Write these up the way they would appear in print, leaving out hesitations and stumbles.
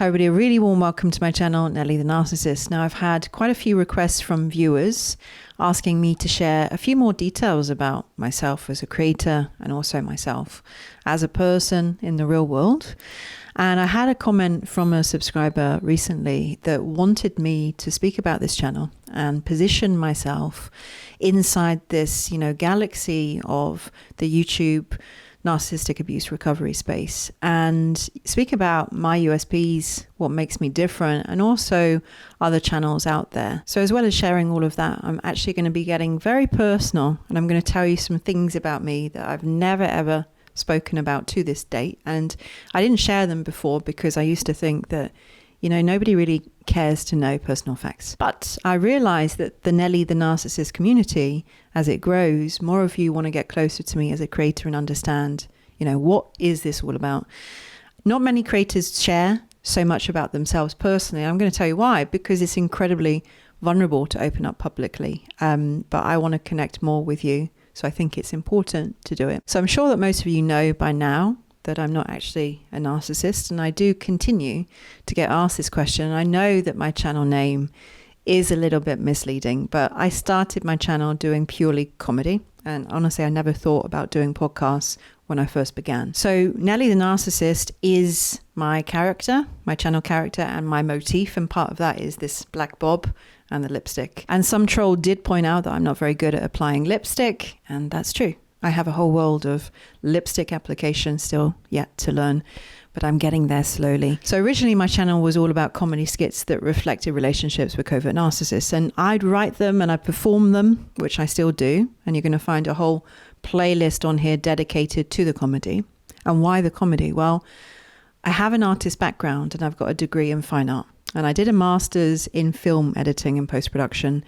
Hi everybody, a really warm welcome to my channel, Nelly the Narcissist. Now I've had quite a few requests from viewers asking me to share a few more details about myself as a creator and also myself as a person in the real world. And I had a comment from a subscriber recently that wanted me to speak about this channel and position myself inside this, galaxy of the YouTube narcissistic abuse recovery space and speak about my USPs, what makes me different, and also other channels out there. So as well as sharing all of that, I'm actually going to be getting very personal, and I'm going to tell you some things about me that I've never ever spoken about to this date. And I didn't share them before because I used to think that nobody really cares to know personal facts. But I realized that the Nelly the Narcissist community, as it grows, more of you want to get closer to me as a creator and understand, what is this all about? Not many creators share so much about themselves personally. I'm going to tell you why, because it's incredibly vulnerable to open up publicly. But I want to connect more with you. So I think it's important to do it. So I'm sure that most of you know by now that I'm not actually a narcissist, and I do continue to get asked this question. And I know that my channel name is a little bit misleading, but I started my channel doing purely comedy, and honestly I never thought about doing podcasts when I first began. So Nelly the Narcissist is my character, my channel character, and my motif, and part of that is this black bob and the lipstick. And some troll did point out that I'm not very good at applying lipstick, and that's true. I have a whole world of lipstick application still yet to learn, but I'm getting there slowly. So originally my channel was all about comedy skits that reflected relationships with covert narcissists, and I'd write them and I'd perform them, which I still do. And you're going to find a whole playlist on here dedicated to the comedy. And why the comedy? Well, I have an artist background and I've got a degree in fine art. And I did a master's in film editing and post-production.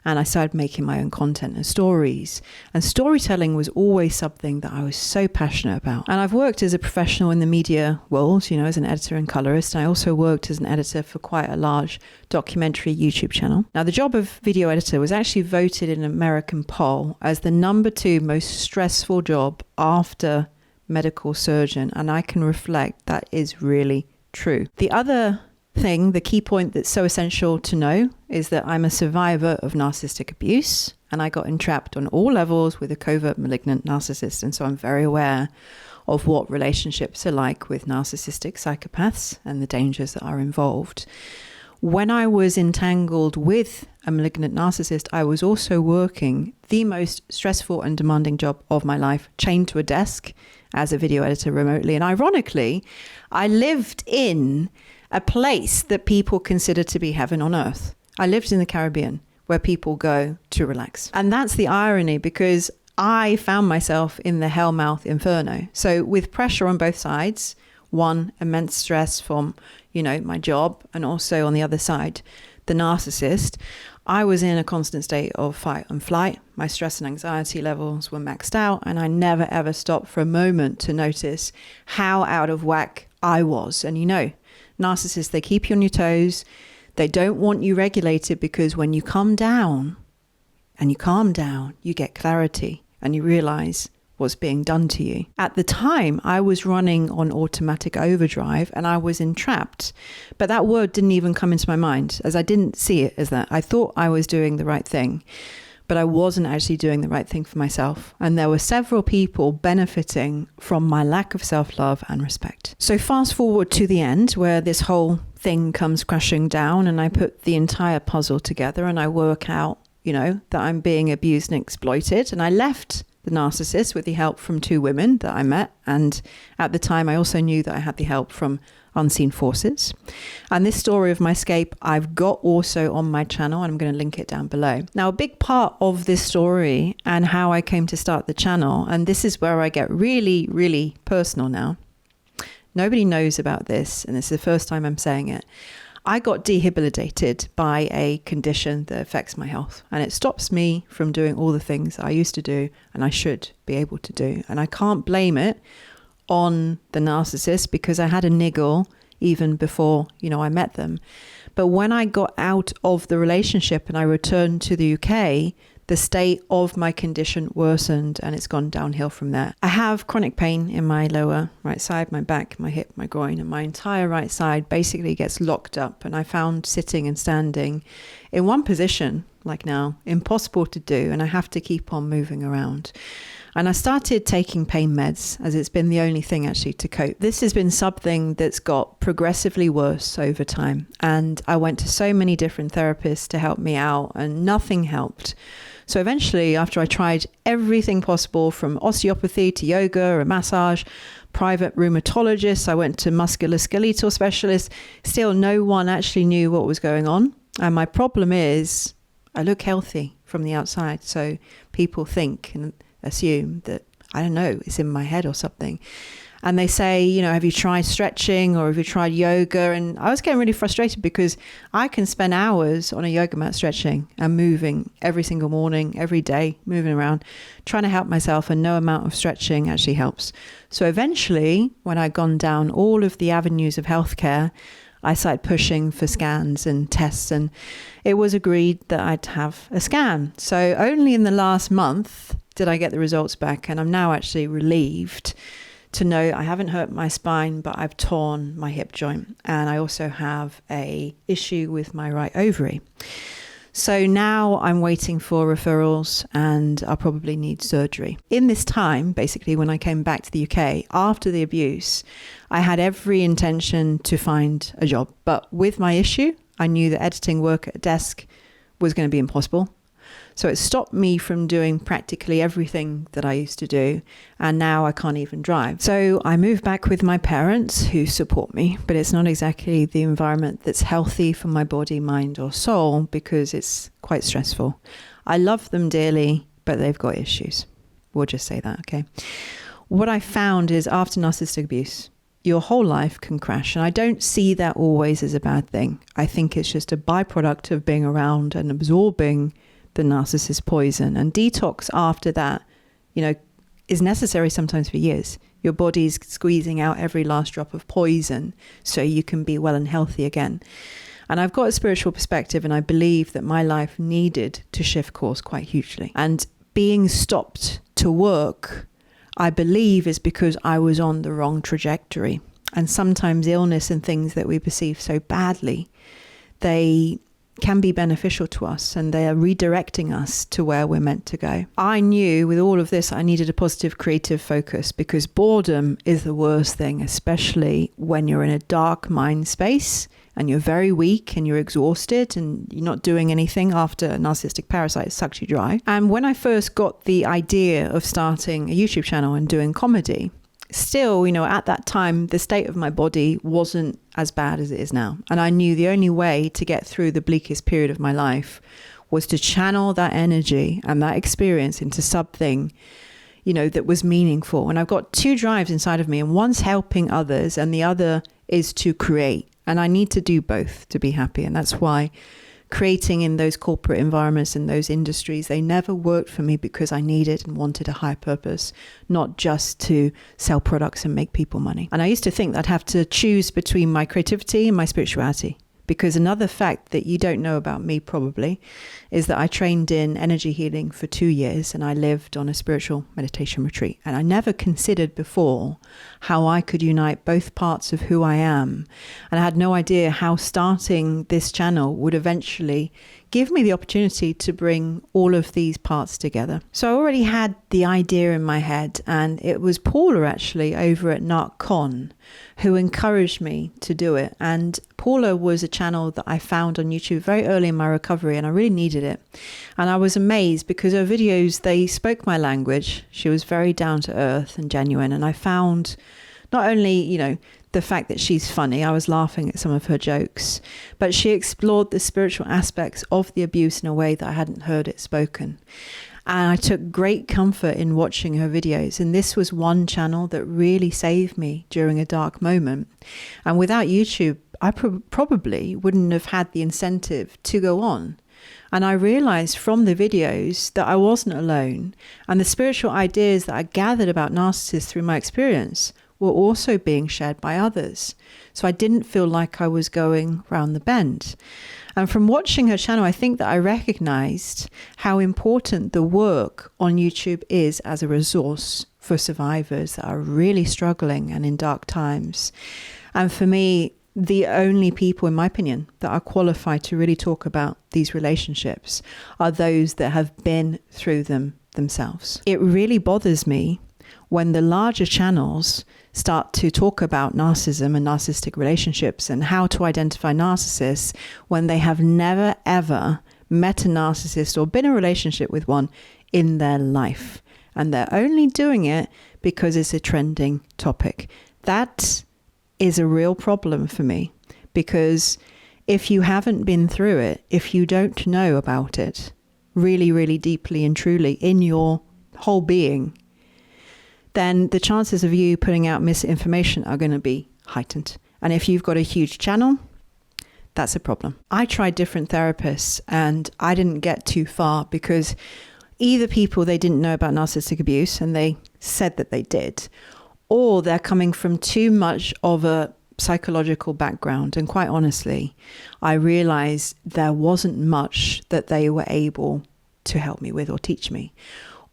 And I started making my own content and stories. And storytelling was always something that I was so passionate about. And I've worked as a professional in the media world, as an editor and colorist. I also worked as an editor for quite a large documentary YouTube channel. Now, the job of video editor was actually voted in an American poll as the #2 most stressful job after medical surgeon. And I can reflect that is really true. The other thing, the key point that's so essential to know is that I'm a survivor of narcissistic abuse, and I got entrapped on all levels with a covert malignant narcissist. And so I'm very aware of what relationships are like with narcissistic psychopaths and the dangers that are involved. When I was entangled with a malignant narcissist, I was also working the most stressful and demanding job of my life, chained to a desk as a video editor remotely. And ironically, I lived in a place that people consider to be heaven on earth. I lived in the Caribbean, where people go to relax. And that's the irony, because I found myself in the hellmouth inferno. So with pressure on both sides, one, immense stress from, my job, and also on the other side, the narcissist, I was in a constant state of fight and flight. My stress and anxiety levels were maxed out, and I never ever stopped for a moment to notice how out of whack I was. And narcissists, they keep you on your toes. They don't want you regulated, because when you calm down, you get clarity and you realize what's being done to you. At the time, I was running on automatic overdrive and I was entrapped. But that word didn't even come into my mind, as I didn't see it as that. I thought I was doing the right thing, but I wasn't actually doing the right thing for myself. And there were several people benefiting from my lack of self-love and respect. So fast forward to the end, where this whole thing comes crashing down, and I put the entire puzzle together and I work out, that I'm being abused and exploited. And I left the narcissist with the help from 2 women that I met. And at the time, I also knew that I had the help from unseen forces. And this story of my escape, I've got also on my channel, and I'm going to link it down below. Now, a big part of this story and how I came to start the channel, and this is where I get really, really personal now. Nobody knows about this, and this is the first time I'm saying it. I got debilitated by a condition that affects my health, and it stops me from doing all the things I used to do and I should be able to do. And I can't blame it on the narcissist, because I had a niggle even before, I met them. But when I got out of the relationship and I returned to the UK, the state of my condition worsened and it's gone downhill from there. I have chronic pain in my lower right side, my back, my hip, my groin, and my entire right side basically gets locked up. And I found sitting and standing in one position, like now, impossible to do, and I have to keep on moving around. And I started taking pain meds, as it's been the only thing actually to cope. This has been something that's got progressively worse over time. And I went to so many different therapists to help me out, and nothing helped. So eventually, after I tried everything possible, from osteopathy to yoga, a massage, private rheumatologists, I went to musculoskeletal specialists, still no one actually knew what was going on. And my problem is I look healthy from the outside. So people think and assume that, I don't know, it's in my head or something. And they say, have you tried stretching or have you tried yoga? And I was getting really frustrated because I can spend hours on a yoga mat stretching and moving every single morning, every day, moving around, trying to help myself, and no amount of stretching actually helps. So eventually, when I'd gone down all of the avenues of healthcare, I started pushing for scans and tests, and it was agreed that I'd have a scan. So only in the last month did I get the results back, and I'm now actually relieved to know I haven't hurt my spine, but I've torn my hip joint, and I also have a issue with my right ovary. So now I'm waiting for referrals, and I'll probably need surgery. In this time, basically, when I came back to the UK after the abuse, I had every intention to find a job. But with my issue, I knew that editing work at a desk was going to be impossible. So it stopped me from doing practically everything that I used to do. And now I can't even drive. So I moved back with my parents, who support me, but it's not exactly the environment that's healthy for my body, mind, or soul, because it's quite stressful. I love them dearly, but they've got issues. We'll just say that, okay? What I found is after narcissistic abuse, your whole life can crash. And I don't see that always as a bad thing. I think it's just a byproduct of being around and absorbing the narcissist poison. And detox after that, is necessary sometimes for years. Your body's squeezing out every last drop of poison so you can be well and healthy again. And I've got a spiritual perspective, and I believe that my life needed to shift course quite hugely. And being stopped to work, I believe, is because I was on the wrong trajectory. And sometimes illness and things that we perceive so badly, they can be beneficial to us, and they are redirecting us to where we're meant to go. I knew with all of this, I needed a positive creative focus, because boredom is the worst thing, especially when you're in a dark mind space and you're very weak and you're exhausted and you're not doing anything after a narcissistic parasite sucks you dry. And when I first got the idea of starting a YouTube channel and doing comedy, still, at that time, the state of my body wasn't as bad as it is now. And I knew the only way to get through the bleakest period of my life was to channel that energy and that experience into something, that was meaningful. And I've got two drives inside of me, and one's helping others and the other is to create. And I need to do both to be happy. And that's why creating in those corporate environments and those industries, they never worked for me, because I needed and wanted a higher purpose, not just to sell products and make people money. And I used to think that I'd have to choose between my creativity and my spirituality. Because another fact that you don't know about me probably is that I trained in energy healing for 2 years, and I lived on a spiritual meditation retreat. And I never considered before how I could unite both parts of who I am. And I had no idea how starting this channel would eventually give me the opportunity to bring all of these parts together. So I already had the idea in my head, and it was Paula actually over at NarcCon who encouraged me to do it. And Paula was a channel that I found on YouTube very early in my recovery, and I really needed it. And I was amazed because her videos, they spoke my language. She was very down to earth and genuine. And I found not only, the fact that she's funny, I was laughing at some of her jokes, but she explored the spiritual aspects of the abuse in a way that I hadn't heard it spoken. And I took great comfort in watching her videos. And this was one channel that really saved me during a dark moment. And without YouTube, I probably wouldn't have had the incentive to go on. And I realized from the videos that I wasn't alone. And the spiritual ideas that I gathered about narcissists through my experience were also being shared by others. So I didn't feel like I was going round the bend. And from watching her channel, I think that I recognized how important the work on YouTube is as a resource for survivors that are really struggling and in dark times. And for me, the only people, in my opinion, that are qualified to really talk about these relationships are those that have been through them themselves. It really bothers me when the larger channels start to talk about narcissism and narcissistic relationships and how to identify narcissists when they have never, ever met a narcissist or been in a relationship with one in their life. And they're only doing it because it's a trending topic. That is a real problem for me, because if you haven't been through it, if you don't know about it really, really deeply and truly in your whole being, then the chances of you putting out misinformation are going to be heightened. And if you've got a huge channel, that's a problem. I tried different therapists and I didn't get too far, because either people, they didn't know about narcissistic abuse and they said that they did, or they're coming from too much of a psychological background. And quite honestly, I realized there wasn't much that they were able to help me with or teach me.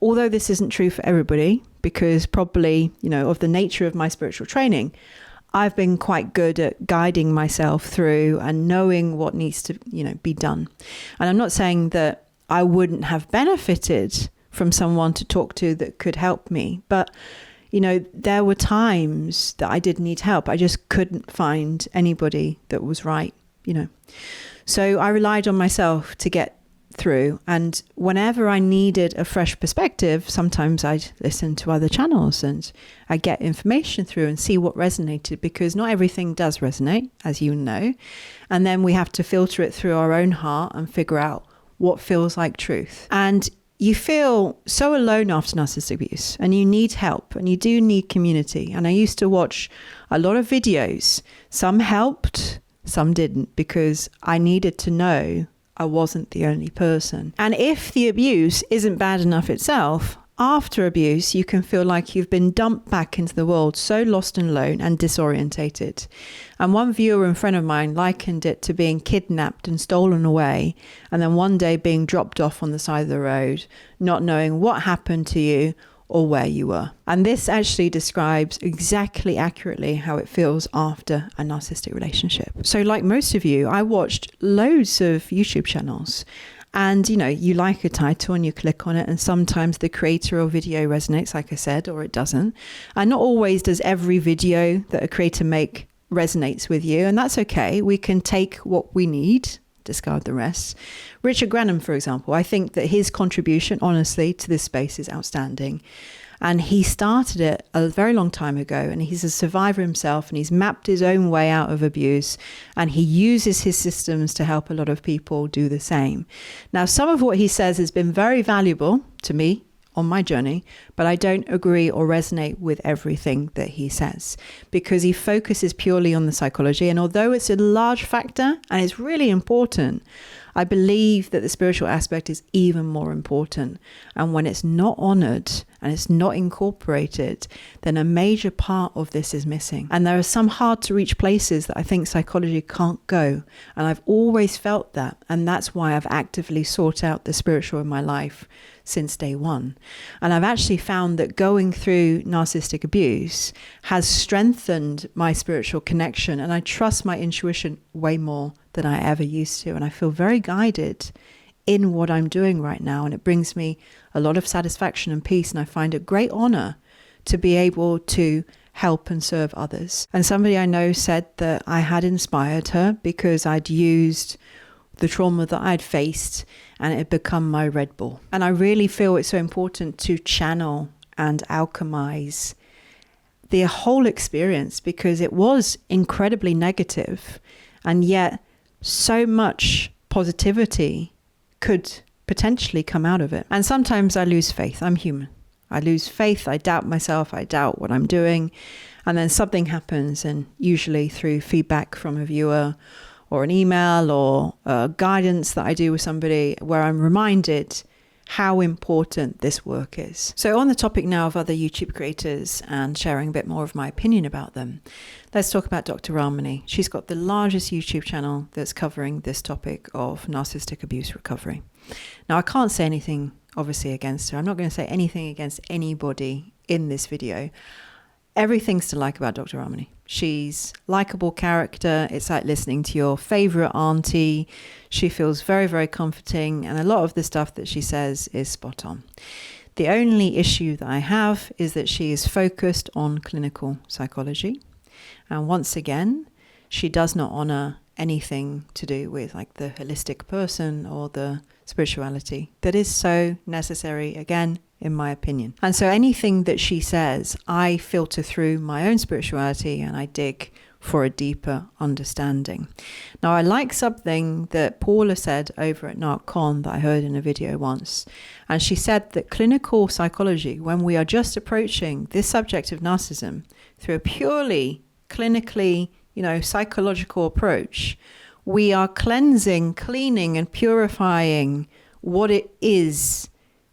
Although this isn't true for everybody, because probably, of the nature of my spiritual training, I've been quite good at guiding myself through and knowing what needs to, be done. And I'm not saying that I wouldn't have benefited from someone to talk to that could help me, but there were times that I did need help. I just couldn't find anybody that was right, So I relied on myself to get through. And whenever I needed a fresh perspective, sometimes I'd listen to other channels and I'd get information through and see what resonated, because not everything does resonate, as you know. And then we have to filter it through our own heart and figure out what feels like truth. And you feel so alone after narcissistic abuse, and you need help, and you do need community. And I used to watch a lot of videos. Some helped, some didn't, because I needed to know I wasn't the only person. And if the abuse isn't bad enough itself, after abuse, you can feel like you've been dumped back into the world, so lost and alone and disorientated. And one viewer and friend of mine likened it to being kidnapped and stolen away, and then one day being dropped off on the side of the road, not knowing what happened to you or where you were. And this actually describes exactly accurately how it feels after a narcissistic relationship. So like most of you, I watched loads of YouTube channels. And, you like a title and you click on it, and sometimes the creator or video resonates, like I said, or it doesn't. And not always does every video that a creator make resonates with you. And that's okay. We can take what we need, discard the rest. Richard Granham, for example, I think that his contribution, honestly, to this space is outstanding. And he started it a very long time ago, and he's a survivor himself, and he's mapped his own way out of abuse, and he uses his systems to help a lot of people do the same. Now, some of what he says has been very valuable to me on my journey, but I don't agree or resonate with everything that he says, because he focuses purely on the psychology. And although it's a large factor and it's really important, I believe that the spiritual aspect is even more important. And when it's not honored and it's not incorporated, then a major part of this is missing. And there are some hard to reach places that I think psychology can't go. And I've always felt that. And that's why I've actively sought out the spiritual in my life since day one. And I've actually found that going through narcissistic abuse has strengthened my spiritual connection, and I trust my intuition way more than I ever used to. And I feel very guided in what I'm doing right now, and it brings me a lot of satisfaction and peace, and I find it great honor to be able to help and serve others. And somebody I know said that I had inspired her because I'd used the trauma that I'd faced and it had become my Red Bull. And I really feel it's so important to channel and alchemize the whole experience, because it was incredibly negative, and yet so much positivity could potentially come out of it. And sometimes I lose faith. I'm human. I lose faith. I doubt myself. I doubt what I'm doing. And then something happens, and usually through feedback from a viewer or an email or guidance that I do with somebody, where I'm reminded how important this work is. So on the topic now of other YouTube creators and sharing a bit more of my opinion about them, let's talk about Dr. Ramani. She's got the largest YouTube channel that's covering this topic of narcissistic abuse recovery. Now, I can't say anything obviously against her. I'm not going to say anything against anybody in this video. Everything's to like about Dr. Ramani. She's likable character. It's like listening to your favorite auntie. She feels very, very comforting, and a lot of the stuff that she says is spot on. The only issue that I have is that she is focused on clinical psychology. And once again, she does not honor anything to do with like the holistic person or the spirituality that is so necessary, again, in my opinion. And so anything that she says, I filter through my own spirituality and I dig for a deeper understanding. Now, I like something that Paula said over at NarcCon that I heard in a video once. And she said that clinical psychology, when we are just approaching this subject of narcissism through a purely clinically, psychological approach, we are cleansing, cleaning, and purifying what it is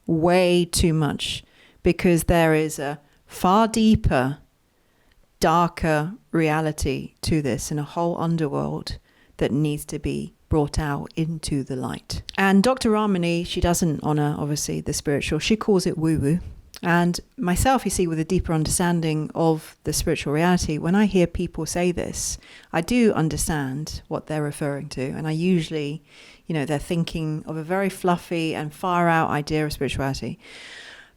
way too much, because there is a far deeper, darker reality to this and a whole underworld that needs to be brought out into the light. And Dr. Ramani, she doesn't honor, obviously, the spiritual. She calls it woo-woo. And myself, you see, with a deeper understanding of the spiritual reality, when I hear people say this, I do understand what they're referring to. And I usually, they're thinking of a very fluffy and far out idea of spirituality.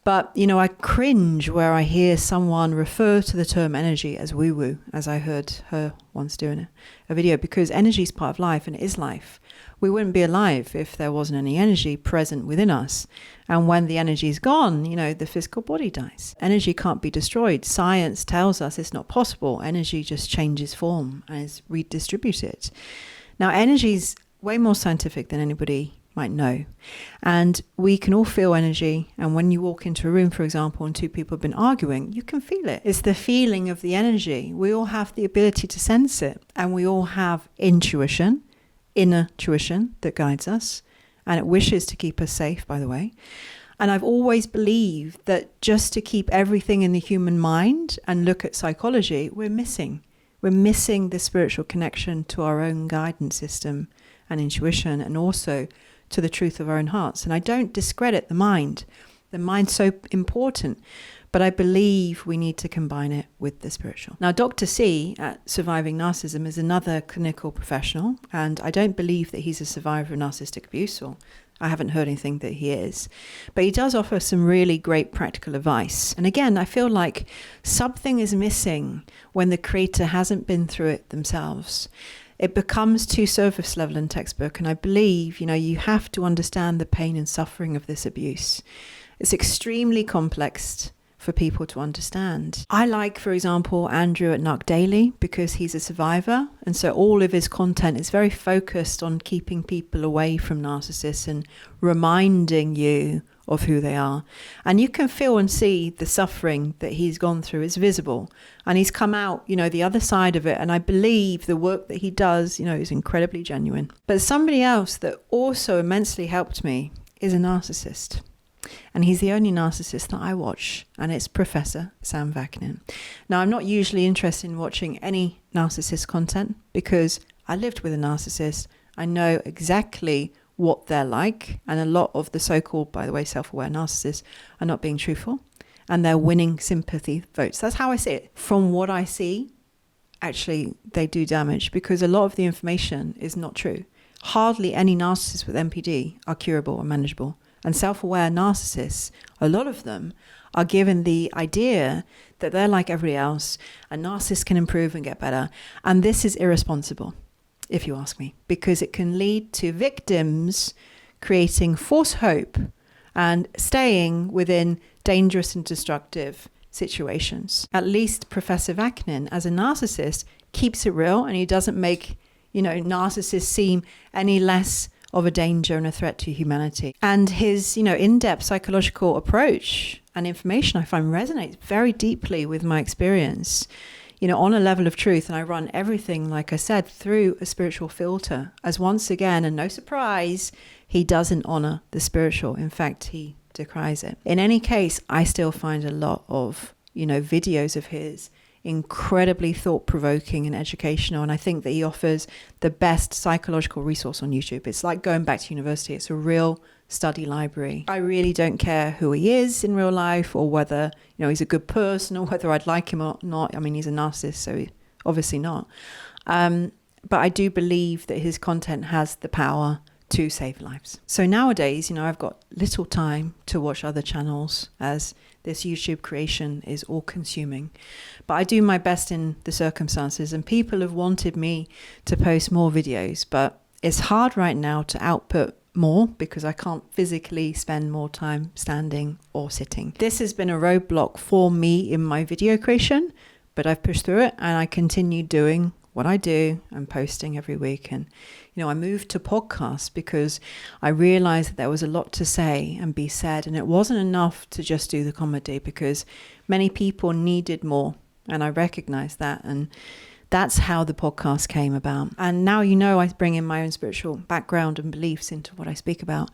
But, I cringe where I hear someone refer to the term energy as woo-woo, as I heard her once doing a video, because energy is part of life and it is life. We wouldn't be alive if there wasn't any energy present within us. And when the energy is gone, the physical body dies. Energy can't be destroyed. Science tells us it's not possible. Energy just changes form and is redistributed. Now, energy is way more scientific than anybody might know. And we can all feel energy. And when you walk into a room, for example, and two people have been arguing, you can feel it. It's the feeling of the energy. We all have the ability to sense it. And we all have intuition, inner tuition that guides us. And it wishes to keep us safe, by the way. And I've always believed that just to keep everything in the human mind and look at psychology, we're missing. We're missing the spiritual connection to our own guidance system and intuition, and also to the truth of our own hearts. And I don't discredit the mind. The mind's so important, but I believe we need to combine it with the spiritual. Now, Dr. C at Surviving Narcissism is another clinical professional, and I don't believe that he's a survivor of narcissistic abuse, or I haven't heard anything that he is. But he does offer some really great practical advice. And again, I feel like something is missing when the creator hasn't been through it themselves. It becomes too surface level in textbook, and I believe, you have to understand the pain and suffering of this abuse. It's extremely complex for people to understand. I like, for example, Andrew at Narc Daily, because he's a survivor, and so all of his content is very focused on keeping people away from narcissists and reminding you of who they are. And you can feel and see the suffering that he's gone through is visible. And he's come out, the other side of it. And I believe the work that he does, is incredibly genuine. But somebody else that also immensely helped me is a narcissist. And he's the only narcissist that I watch, and it's Professor Sam Vaknin. Now, I'm not usually interested in watching any narcissist content because I lived with a narcissist. I know exactly what they're like, and a lot of the so-called, by the way, self-aware narcissists are not being truthful, and they're winning sympathy votes. That's how I see it. From what I see, actually, they do damage because a lot of the information is not true. Hardly any narcissists with NPD are curable or manageable. And self-aware narcissists, a lot of them are given the idea that they're like everybody else, and narcissists can improve and get better. And this is irresponsible, if you ask me, because it can lead to victims creating false hope and staying within dangerous and destructive situations. At least Professor Vaknin, as a narcissist, keeps it real, and he doesn't make, narcissists seem any less of a danger and a threat to humanity. And his, in-depth psychological approach and information I find resonates very deeply with my experience. on a level of truth. And I run everything, like I said, through a spiritual filter, as once again, and no surprise, he doesn't honor the spiritual. In fact, he decries it. In any case, I still find a lot of, videos of his incredibly thought-provoking and educational, and I think that he offers the best psychological resource on YouTube. It's like going back to university. It's a real study library. I really don't care who he is in real life, or whether he's a good person, or whether I'd like him or not. I mean, he's a narcissist, so obviously not. But I do believe that his content has the power to save lives. So nowadays, I've got little time to watch other channels, as this YouTube creation is all consuming. But I do my best in the circumstances, and people have wanted me to post more videos, but it's hard right now to output more because I can't physically spend more time standing or sitting. This has been a roadblock for me in my video creation, but I've pushed through it, and I continue doing what I do and posting every week. And I moved to podcasts because I realized that there was a lot to say and be said, and it wasn't enough to just do the comedy, because many people needed more, and I recognized that. And that's how the podcast came about. And now I bring in my own spiritual background and beliefs into what I speak about.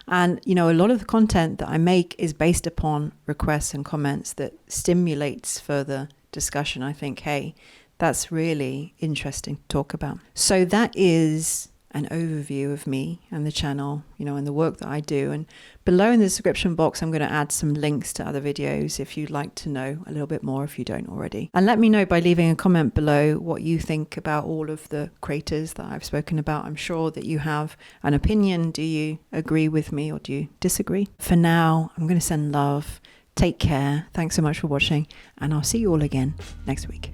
And a lot of the content that I make is based upon requests and comments that stimulates further discussion. I think, hey, that's really interesting to talk about. So that is an overview of me and the channel, and the work that I do. And below in the description box, I'm going to add some links to other videos if you'd like to know a little bit more, if you don't already. And let me know by leaving a comment below what you think about all of the creators that I've spoken about. I'm sure that you have an opinion. Do you agree with me or do you disagree? For now, I'm going to send love. Take care. Thanks so much for watching, and I'll see you all again next week.